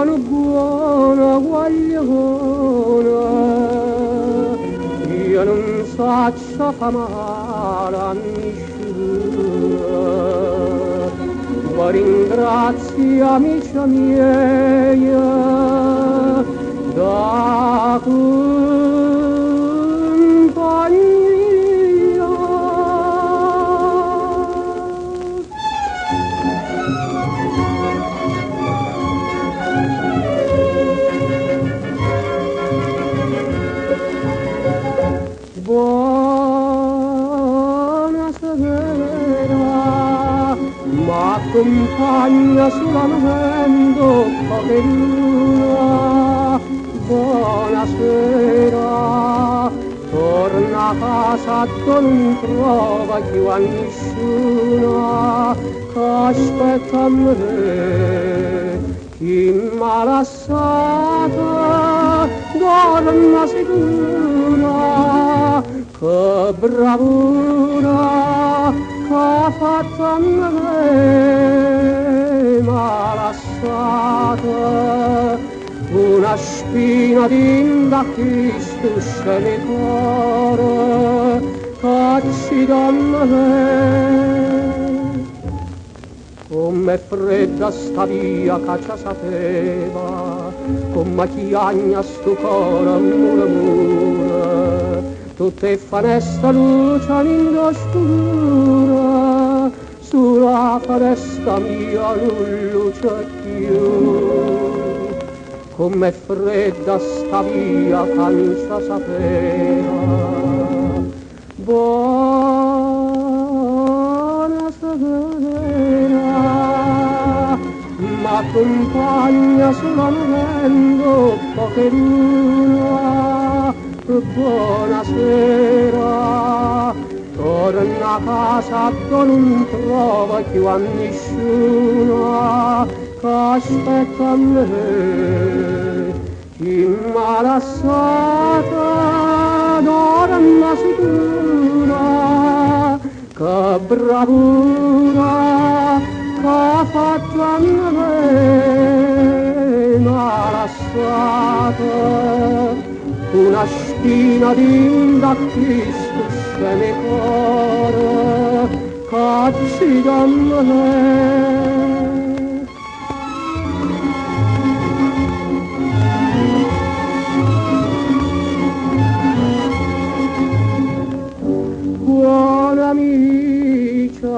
buona buona guagliona, io non saccio fa male a nessuno, ma ringrazio amici miei da compagnia. Buonasera, m'accompagna solamente poverina. Buonasera, torna a casa, non trova più a nessuno, aspetta me, chi m'ha lasciata, dorma sicura, che bravura che ha fatto a me, m'ha lasciata una spina d'inda che stusce nel cuore, che ci dà me. Com'è fredda sta via che ci sapeva, come chiagna sto cuore mura mura, tutte finestre lucciano in oscura, sulla finestra mia non luce più. Com'è fredda sta via che non ci sapeva. Buonasera, m'accompagna solamente pocherina. Buonasera, torna a casa, non trova più a nessuno, che aspetta me, chi m'ha lasciata, dorma sicura, che bravura che ha fatto a me, m'ha lasciata una spina d'inda che stusce nel cuore, che ci dà me. Buona amica,